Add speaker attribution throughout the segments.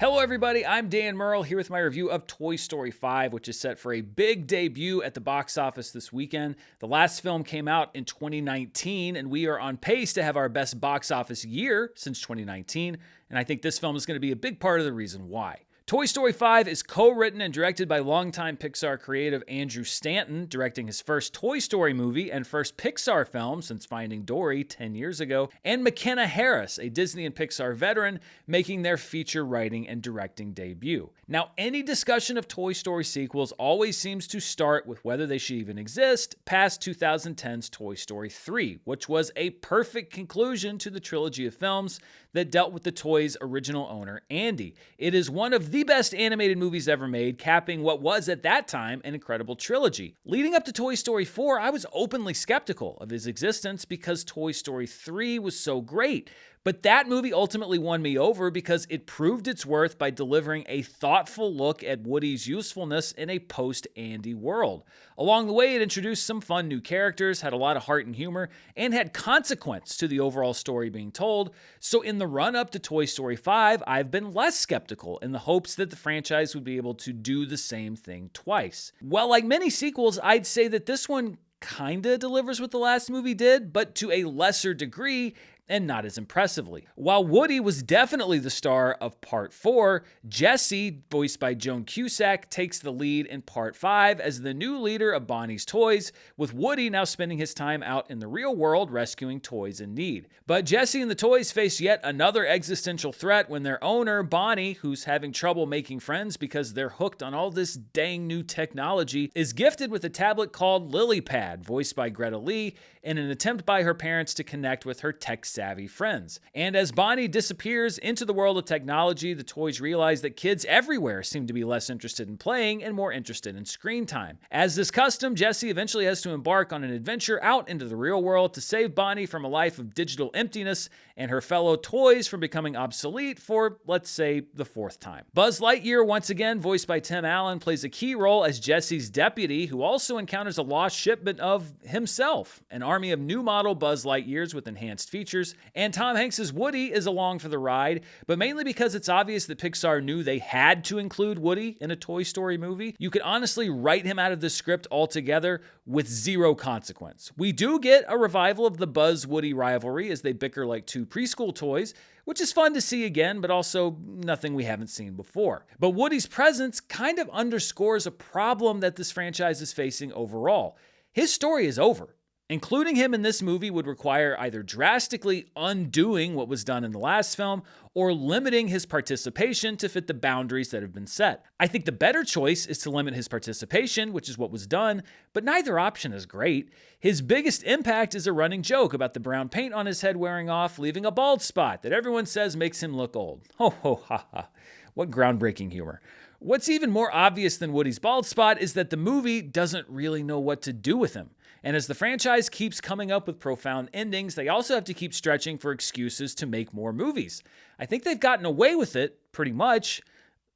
Speaker 1: Hello everybody, I'm Dan Murrell here with my review of Toy Story 5, which is set for a big debut at the box office this weekend. The last film came out in 2019, and we are on pace to have our best box office year since 2019, and I think this film is going to be a big part of the reason why. Toy Story 5 is co-written and directed by longtime Pixar creative Andrew Stanton, directing his first Toy Story movie and first Pixar film since Finding Dory 10 years ago, and McKenna Harris, a Disney and Pixar veteran, making their feature writing and directing debut. Now, any discussion of Toy Story sequels always seems to start with whether they should even exist past 2010's Toy Story 3, which was a perfect conclusion to the trilogy of films that dealt with the toy's original owner, Andy. It is one of the best animated movies ever made, capping what was at that time an incredible trilogy. Leading up to Toy Story 4, I was openly skeptical of his existence because Toy Story 3 was so great. But that movie ultimately won me over because it proved its worth by delivering a thoughtful look at Woody's usefulness in a post-Andy world. Along the way, it introduced some fun new characters, had a lot of heart and humor, and had consequence to the overall story being told. So in the run-up to Toy Story 5, I've been less skeptical in the hopes that the franchise would be able to do the same thing twice. Well, like many sequels, I'd say that this one kinda delivers what the last movie did, but to a lesser degree, and not as impressively. While Woody was definitely the star of Part 4, Jessie, voiced by Joan Cusack, takes the lead in Part 5 as the new leader of Bonnie's Toys, with Woody now spending his time out in the real world rescuing toys in need. But Jessie and the toys face yet another existential threat when their owner, Bonnie, who's having trouble making friends because they're hooked on all this dang new technology, is gifted with a tablet called LilyPad, voiced by Greta Lee, in an attempt by her parents to connect with her tech-savvy friends. And as Bonnie disappears into the world of technology, the toys realize that kids everywhere seem to be less interested in playing and more interested in screen time. As is custom, Jessie eventually has to embark on an adventure out into the real world to save Bonnie from a life of digital emptiness and her fellow toys from becoming obsolete for, let's say, the fourth time. Buzz Lightyear, once again voiced by Tim Allen, plays a key role as Jessie's deputy, who also encounters a lost shipment of himself, an army of new model Buzz Lightyears with enhanced features, and Tom Hanks' Woody is along for the ride, but mainly because it's obvious that Pixar knew they had to include Woody in a Toy Story movie. You could honestly write him out of the script altogether with zero consequence. We do get a revival of the Buzz-Woody rivalry as they bicker like two preschool toys, which is fun to see again, but also nothing we haven't seen before. But Woody's presence kind of underscores a problem that this franchise is facing overall. His story is over. Including him in this movie would require either drastically undoing what was done in the last film or limiting his participation to fit the boundaries that have been set. I think the better choice is to limit his participation, which is what was done, but neither option is great. His biggest impact is a running joke about the brown paint on his head wearing off, leaving a bald spot that everyone says makes him look old. Ho ho ha ha. What groundbreaking humor. What's even more obvious than Woody's bald spot is that the movie doesn't really know what to do with him. And as the franchise keeps coming up with profound endings, they also have to keep stretching for excuses to make more movies. I think they've gotten away with it, pretty much,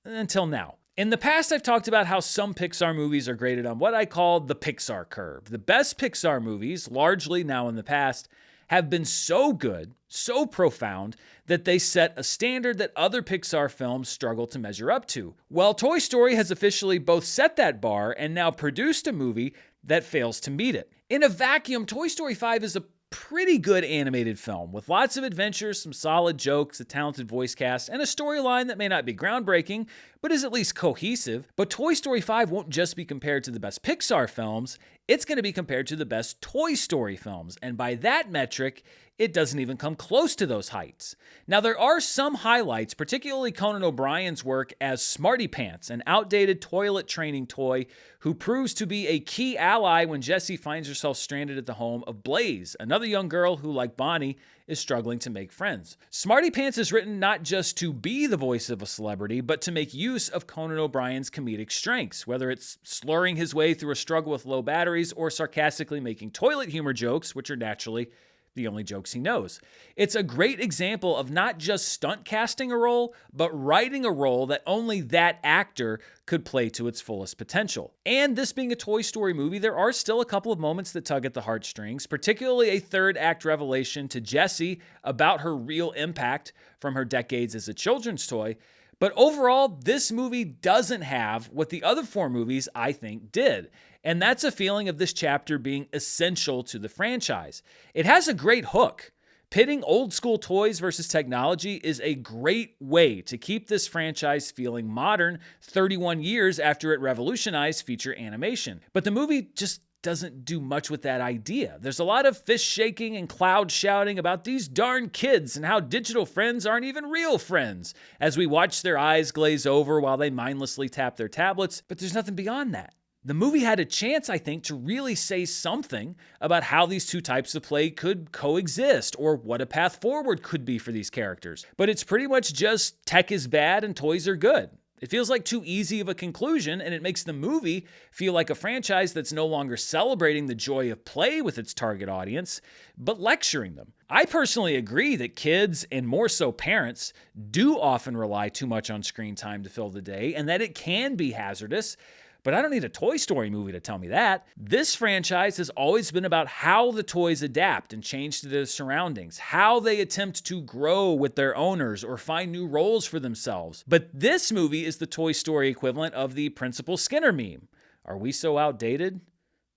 Speaker 1: until now. In the past, I've talked about how some Pixar movies are graded on what I call the Pixar curve. The best Pixar movies, largely now in the past, have been so good, so profound, that they set a standard that other Pixar films struggle to measure up to. Well, Toy Story has officially both set that bar and now produced a movie that fails to meet it. In a vacuum, Toy Story 5 is a pretty good animated film with lots of adventures, some solid jokes, a talented voice cast, and a storyline that may not be groundbreaking, but is at least cohesive. But Toy Story 5 won't just be compared to the best Pixar films, it's going to be compared to the best Toy Story films, and by that metric, it doesn't even come close to those heights. Now, there are some highlights, particularly Conan O'Brien's work as Smarty Pants, an outdated toilet training toy who proves to be a key ally when Jessie finds herself stranded at the home of Blaze, another young girl who, like Bonnie, is struggling to make friends. Smarty Pants is written not just to be the voice of a celebrity, but to make use of Conan O'Brien's comedic strengths, whether it's slurring his way through a struggle with low batteries or sarcastically making toilet humor jokes, which are naturally the only jokes he knows. It's a great example of not just stunt casting a role, but writing a role that only that actor could play to its fullest potential. And this being a Toy Story movie, there are still a couple of moments that tug at the heartstrings, particularly a third act revelation to Jessie about her real impact from her decades as a children's toy. But overall, this movie doesn't have what the other 4 movies I think did. And that's a feeling of this chapter being essential to the franchise. It has a great hook. Pitting old school toys versus technology is a great way to keep this franchise feeling modern 31 years after it revolutionized feature animation. But the movie just doesn't do much with that idea. There's a lot of fist shaking and cloud shouting about these darn kids and how digital friends aren't even real friends as we watch their eyes glaze over while they mindlessly tap their tablets, but there's nothing beyond that. The movie had a chance, I think, to really say something about how these two types of play could coexist or what a path forward could be for these characters. But it's pretty much just tech is bad and toys are good. It feels like too easy of a conclusion, and it makes the movie feel like a franchise that's no longer celebrating the joy of play with its target audience, but lecturing them. I personally agree that kids, and more so parents, do often rely too much on screen time to fill the day, and that it can be hazardous. But I don't need a Toy Story movie to tell me that. This franchise has always been about how the toys adapt and change to their surroundings, how they attempt to grow with their owners or find new roles for themselves. But this movie is the Toy Story equivalent of the Principal Skinner meme. Are we so outdated?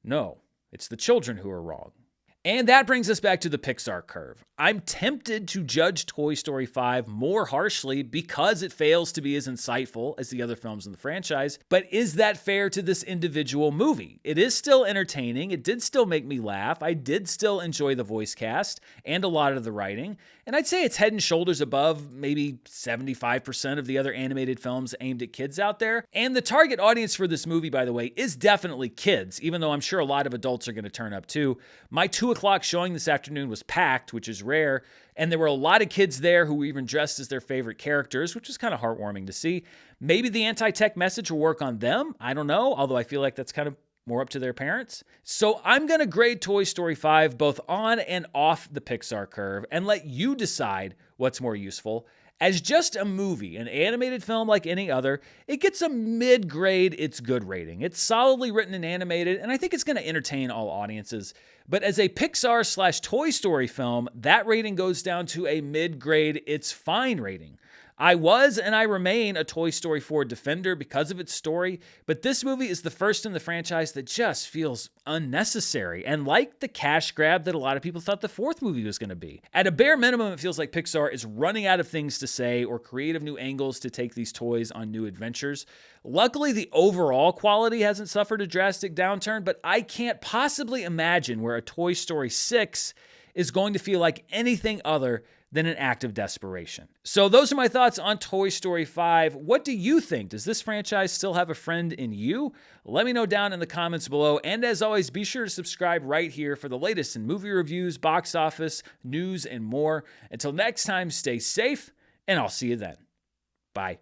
Speaker 1: No, it's the children who are wrong. And that brings us back to the Pixar curve. I'm tempted to judge Toy Story 5 more harshly because it fails to be as insightful as the other films in the franchise, but is that fair to this individual movie? It is still entertaining, it did still make me laugh, I did still enjoy the voice cast and a lot of the writing, and I'd say it's head and shoulders above maybe 75% of the other animated films aimed at kids out there. And the target audience for this movie, by the way, is definitely kids, even though I'm sure a lot of adults are going to turn up too. My 2 o'clock showing this afternoon was packed, which is rare, and there were a lot of kids there who were even dressed as their favorite characters, which was kind of heartwarming to see. Maybe the anti-tech message will work on them, I don't know, although I feel like that's kind of more up to their parents. So I'm going to grade Toy Story 5 both on and off the Pixar curve and let you decide what's more useful. As just a movie, an animated film like any other, it gets a mid-grade It's Good rating. It's solidly written and animated, and I think it's going to entertain all audiences. But as a Pixar/Toy Story film, that rating goes down to a mid-grade It's Fine rating. I was and I remain a Toy Story 4 defender because of its story, but this movie is the first in the franchise that just feels unnecessary and like the cash grab that a lot of people thought the 4th movie was going to be. At a bare minimum, it feels like Pixar is running out of things to say or creative new angles to take these toys on new adventures. Luckily, the overall quality hasn't suffered a drastic downturn, but I can't possibly imagine where a Toy Story 6 is going to feel like anything other than an act of desperation. So those are my thoughts on Toy Story 5. What do you think? Does this franchise still have a friend in you? Let me know down in the comments below. And as always, be sure to subscribe right here for the latest in movie reviews, box office, news, and more. Until next time, stay safe, and I'll see you then. Bye.